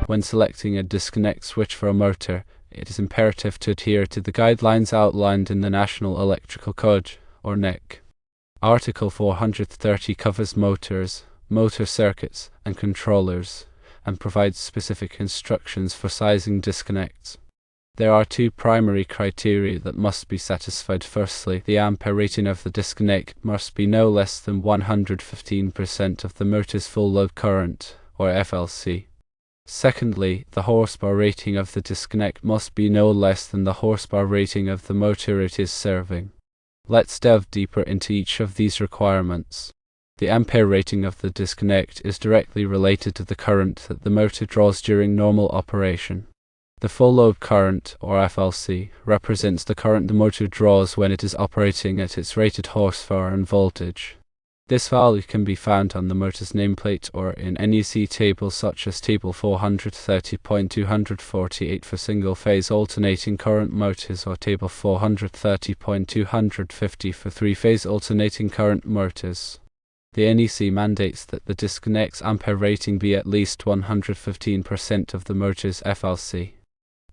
When selecting a disconnect switch for a motor, it is imperative to adhere to the guidelines outlined in the National Electrical Code, or NEC. Article 430 covers motors, motor circuits, and controllers, and provides specific instructions for sizing disconnects. There are two primary criteria that must be satisfied. Firstly, the ampere rating of the disconnect must be no less than 115% of the motor's full load current, or FLC. Secondly, the horsepower rating of the disconnect must be no less than the horsepower rating of the motor it is serving. Let's delve deeper into each of these requirements. The ampere rating of the disconnect is directly related to the current that the motor draws during normal operation. The full load current, or FLC, represents the current the motor draws when it is operating at its rated horsepower and voltage. This value can be found on the motor's nameplate or in NEC tables such as Table 430.248 for single-phase alternating current motors or Table 430.250 for three-phase alternating current motors. The NEC mandates that the disconnect's ampere rating be at least 115% of the motor's FLC.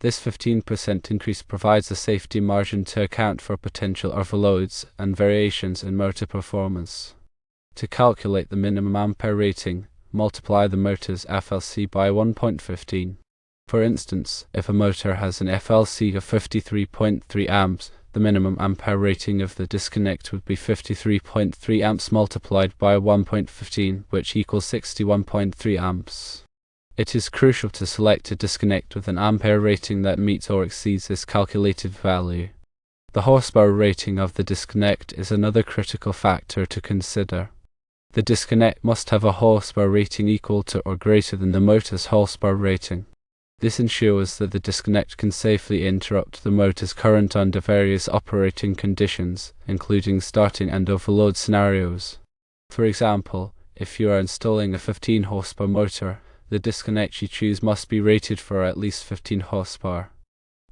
This 15% increase provides a safety margin to account for potential overloads and variations in motor performance. To calculate the minimum ampere rating, multiply the motor's FLC by 1.15. For instance, if a motor has an FLC of 53.3 amps, the minimum ampere rating of the disconnect would be 53.3 amps multiplied by 1.15, which equals 61.3 amps. It is crucial to select a disconnect with an ampere rating that meets or exceeds this calculated value. The horsepower rating of the disconnect is another critical factor to consider. The disconnect must have a horsepower rating equal to or greater than the motor's horsepower rating. This ensures that the disconnect can safely interrupt the motor's current under various operating conditions, including starting and overload scenarios. For example, if you are installing a 15 horsepower motor, the disconnect you choose must be rated for at least 15 horsepower.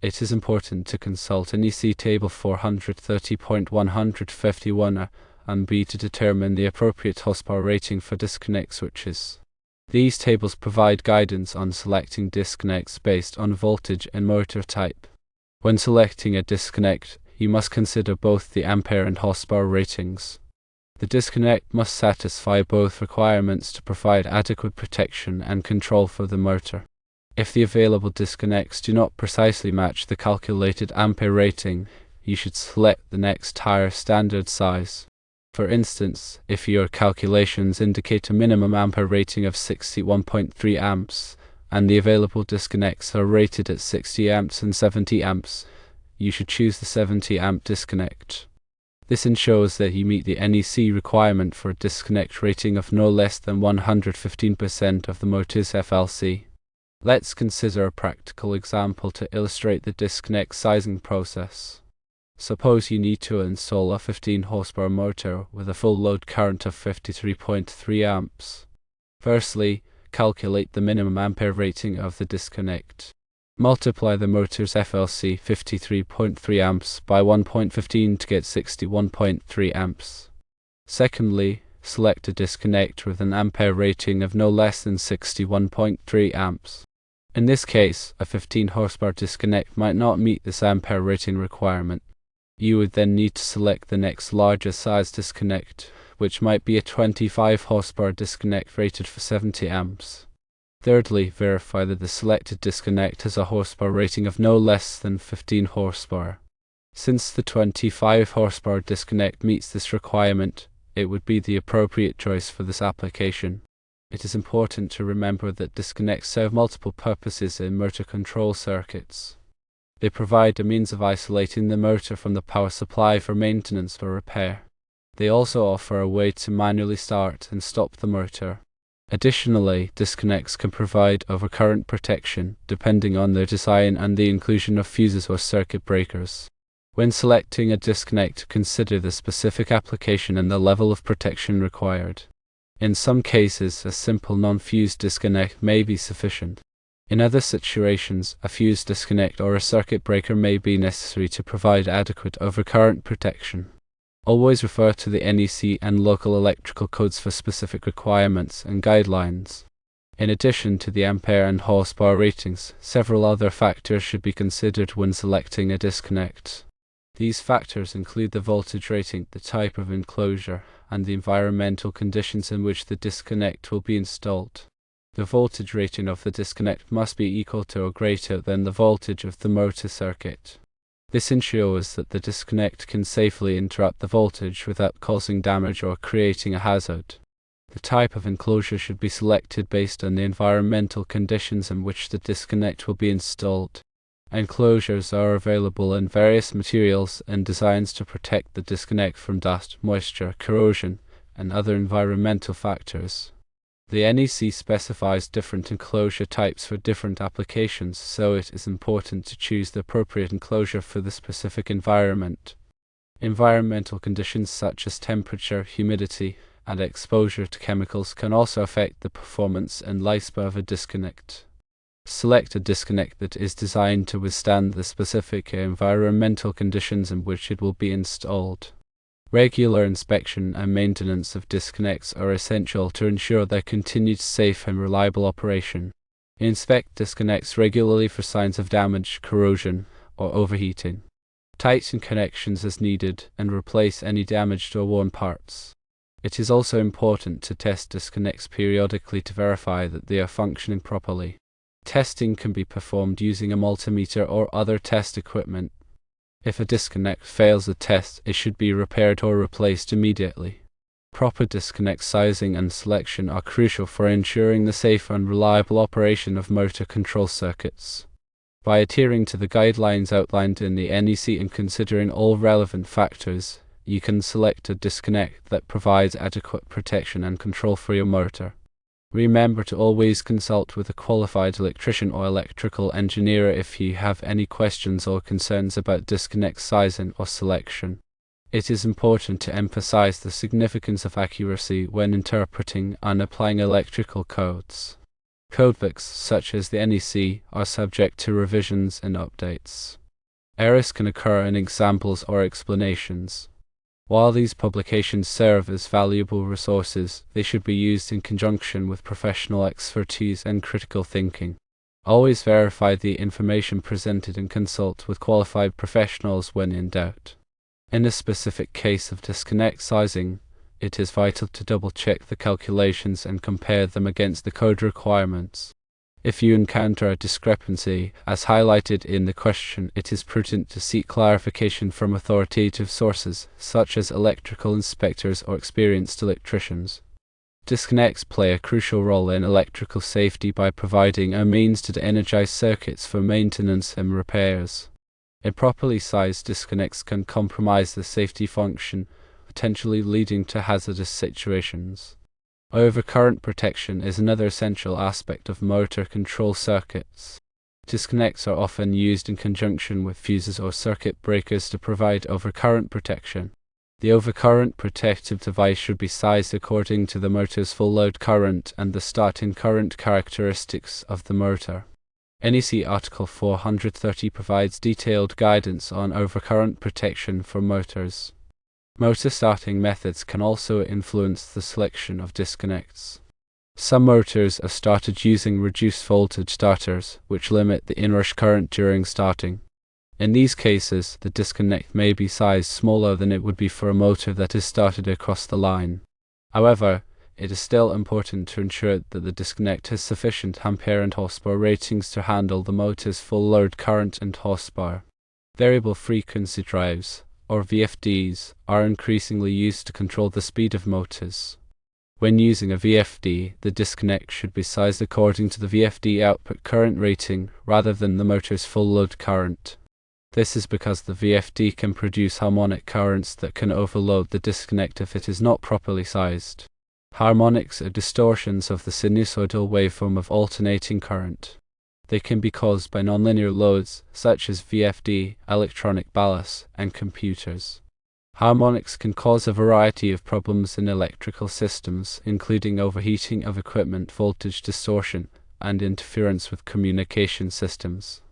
It is important to consult NEC Table 430.151 and B to determine the appropriate horsepower rating for disconnect switches. These tables provide guidance on selecting disconnects based on voltage and motor type. When selecting a disconnect, you must consider both the ampere and horsepower ratings. The disconnect must satisfy both requirements to provide adequate protection and control for the motor. If the available disconnects do not precisely match the calculated ampere rating, you should select the next higher standard size. For instance, if your calculations indicate a minimum ampere rating of 61.3 amps, and the available disconnects are rated at 60 amps and 70 amps, you should choose the 70 amp disconnect. This ensures that you meet the NEC requirement for a disconnect rating of no less than 115% of the motor's FLC. Let's consider a practical example to illustrate the disconnect sizing process. Suppose you need to install a 15 horsepower motor with a full load current of 53.3 amps. Firstly, calculate the minimum ampere rating of the disconnect. Multiply the motor's FLC 53.3 amps by 1.15 to get 61.3 amps. Secondly, select a disconnect with an ampere rating of no less than 61.3 amps. In this case, a 15 horsepower disconnect might not meet this ampere rating requirement. You would then need to select the next larger size disconnect, which might be a 25 horsepower disconnect rated for 70 amps. Thirdly, verify that the selected disconnect has a horsepower rating of no less than 15 horsepower. Since the 25 horsepower disconnect meets this requirement, it would be the appropriate choice for this application. It is important to remember that disconnects serve multiple purposes in motor control circuits. They provide a means of isolating the motor from the power supply for maintenance or repair. They also offer a way to manually start and stop the motor. Additionally, disconnects can provide overcurrent protection, depending on their design and the inclusion of fuses or circuit breakers. When selecting a disconnect, consider the specific application and the level of protection required. In some cases, a simple non-fused disconnect may be sufficient. In other situations, a fused disconnect or a circuit breaker may be necessary to provide adequate overcurrent protection. Always refer to the NEC and local electrical codes for specific requirements and guidelines. In addition to the ampere and horsepower ratings, several other factors should be considered when selecting a disconnect. These factors include the voltage rating, the type of enclosure, and the environmental conditions in which the disconnect will be installed. The voltage rating of the disconnect must be equal to or greater than the voltage of the motor circuit. This ensures that the disconnect can safely interrupt the voltage without causing damage or creating a hazard. The type of enclosure should be selected based on the environmental conditions in which the disconnect will be installed. Enclosures are available in various materials and designs to protect the disconnect from dust, moisture, corrosion, and other environmental factors. The NEC specifies different enclosure types for different applications, so it is important to choose the appropriate enclosure for the specific environment. Environmental conditions such as temperature, humidity, and exposure to chemicals can also affect the performance and lifespan of a disconnect. Select a disconnect that is designed to withstand the specific environmental conditions in which it will be installed. Regular inspection and maintenance of disconnects are essential to ensure their continued safe and reliable operation. Inspect disconnects regularly for signs of damage, corrosion, or overheating. Tighten connections as needed and replace any damaged or worn parts. It is also important to test disconnects periodically to verify that they are functioning properly. Testing can be performed using a multimeter or other test equipment. If a disconnect fails a test, it should be repaired or replaced immediately. Proper disconnect sizing and selection are crucial for ensuring the safe and reliable operation of motor control circuits. By adhering to the guidelines outlined in the NEC and considering all relevant factors, you can select a disconnect that provides adequate protection and control for your motor. Remember to always consult with a qualified electrician or electrical engineer if you have any questions or concerns about disconnect sizing or selection. It is important to emphasize the significance of accuracy when interpreting and applying electrical codes. Codebooks, such as the NEC, are subject to revisions and updates. Errors can occur in examples or explanations. While these publications serve as valuable resources, they should be used in conjunction with professional expertise and critical thinking. Always verify the information presented and consult with qualified professionals when in doubt. In a specific case of disconnect sizing, it is vital to double-check the calculations and compare them against the code requirements. If you encounter a discrepancy, as highlighted in the question, it is prudent to seek clarification from authoritative sources, such as electrical inspectors or experienced electricians. Disconnects play a crucial role in electrical safety by providing a means to energize circuits for maintenance and repairs. Improperly sized disconnects can compromise the safety function, potentially leading to hazardous situations. Overcurrent protection is another essential aspect of motor control circuits. Disconnects are often used in conjunction with fuses or circuit breakers to provide overcurrent protection. The overcurrent protective device should be sized according to the motor's full load current and the starting current characteristics of the motor. NEC Article 430 provides detailed guidance on overcurrent protection for motors. Motor starting methods can also influence the selection of disconnects. Some motors are started using reduced voltage starters, which limit the inrush current during starting. In these cases, the disconnect may be sized smaller than it would be for a motor that is started across the line. However, it is still important to ensure that the disconnect has sufficient ampere and horsepower ratings to handle the motor's full load current and horsepower. Variable frequency drives, or VFDs, are increasingly used to control the speed of motors. When using a VFD, the disconnect should be sized according to the VFD output current rating rather than the motor's full load current. This is because the VFD can produce harmonic currents that can overload the disconnect if it is not properly sized. Harmonics are distortions of the sinusoidal waveform of alternating current. They can be caused by nonlinear loads, such as VFD, electronic ballast, and computers. Harmonics can cause a variety of problems in electrical systems, including overheating of equipment, voltage distortion, and interference with communication systems.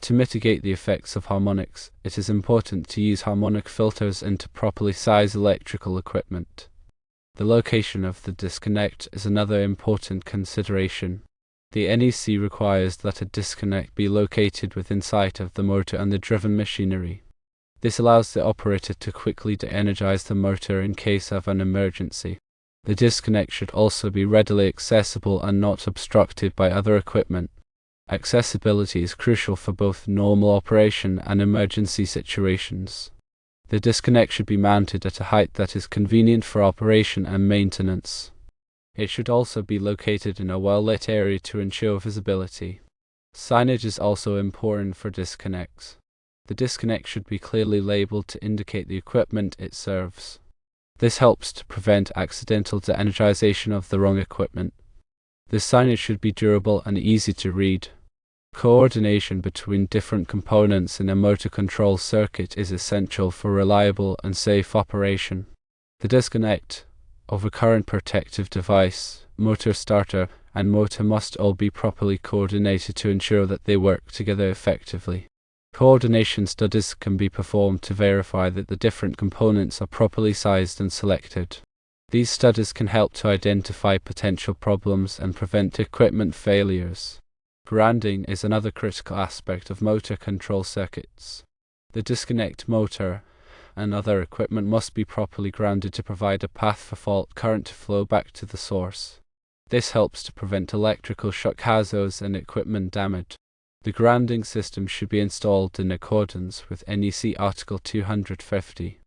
To mitigate the effects of harmonics, it is important to use harmonic filters and to properly size electrical equipment. The location of the disconnect is another important consideration. The NEC requires that a disconnect be located within sight of the motor and the driven machinery. This allows the operator to quickly de-energize the motor in case of an emergency. The disconnect should also be readily accessible and not obstructed by other equipment. Accessibility is crucial for both normal operation and emergency situations. The disconnect should be mounted at a height that is convenient for operation and maintenance. It should also be located in a well-lit area to ensure visibility. Signage is also important for disconnects. The disconnect should be clearly labeled to indicate the equipment it serves. This helps to prevent accidental de-energization of the wrong equipment. The signage should be durable and easy to read. Coordination between different components in a motor control circuit is essential for reliable and safe operation. The disconnect, overcurrent protective device, motor starter, and motor must all be properly coordinated to ensure that they work together effectively. Coordination studies can be performed to verify that the different components are properly sized and selected. These studies can help to identify potential problems and prevent equipment failures. Grounding is another critical aspect of motor control circuits. The disconnect motor and other equipment must be properly grounded to provide a path for fault current to flow back to the source. This helps to prevent electrical shock hazards and equipment damage. The grounding system should be installed in accordance with NEC Article 250.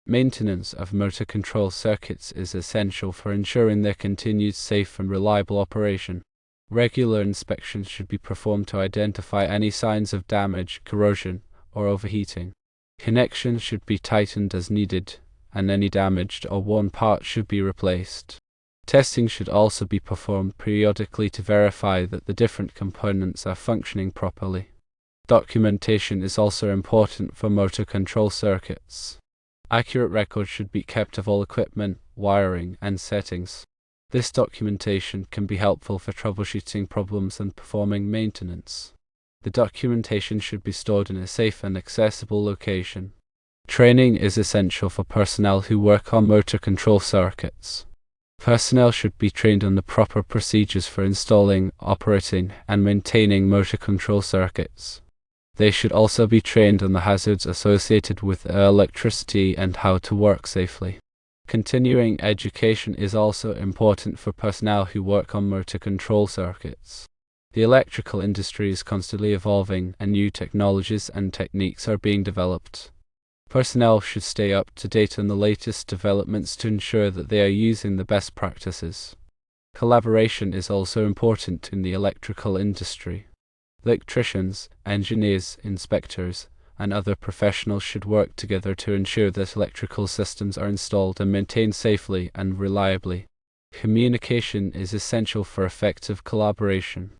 Maintenance of motor control circuits is essential for ensuring their continued safe and reliable operation. Regular inspections should be performed to identify any signs of damage, corrosion, or overheating. Connections should be tightened as needed, and any damaged or worn part should be replaced. Testing should also be performed periodically to verify that the different components are functioning properly. Documentation is also important for motor control circuits. Accurate records should be kept of all equipment, wiring, and settings. This documentation can be helpful for troubleshooting problems and performing maintenance. The documentation should be stored in a safe and accessible location. Training is essential for personnel who work on motor control circuits. Personnel should be trained on the proper procedures for installing, operating, and maintaining motor control circuits. They should also be trained on the hazards associated with electricity and how to work safely. Continuing education is also important for personnel who work on motor control circuits. The electrical industry is constantly evolving, and new technologies and techniques are being developed. Personnel should stay up to date on the latest developments to ensure that they are using the best practices. Collaboration is also important in the electrical industry. Electricians, engineers, inspectors, and other professionals should work together to ensure that electrical systems are installed and maintained safely and reliably. Communication is essential for effective collaboration.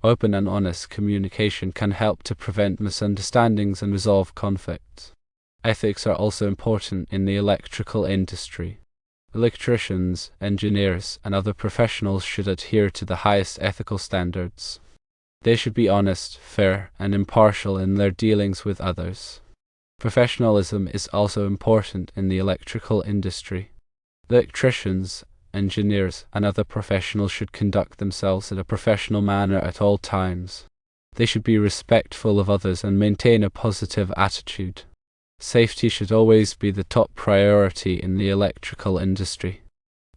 Open and honest communication can help to prevent misunderstandings and resolve conflicts. Ethics are also important in the electrical industry. Electricians, engineers, and other professionals should adhere to the highest ethical standards. They should be honest, fair, and impartial in their dealings with others. Professionalism is also important in the electrical industry. Electricians, engineers, and other professionals should conduct themselves in a professional manner at all times. They should be respectful of others and maintain a positive attitude. Safety should always be the top priority in the electrical industry.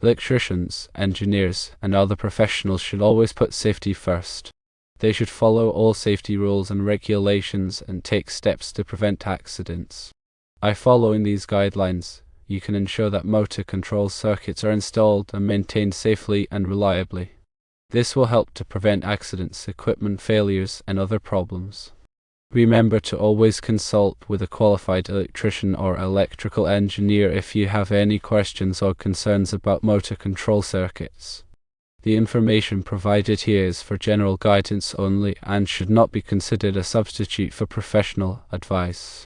Electricians, engineers, and other professionals should always put safety first. They should follow all safety rules and regulations and take steps to prevent accidents. By following these guidelines, you can ensure that motor control circuits are installed and maintained safely and reliably. This will help to prevent accidents, equipment failures, and other problems. Remember to always consult with a qualified electrician or electrical engineer if you have any questions or concerns about motor control circuits. The information provided here is for general guidance only and should not be considered a substitute for professional advice.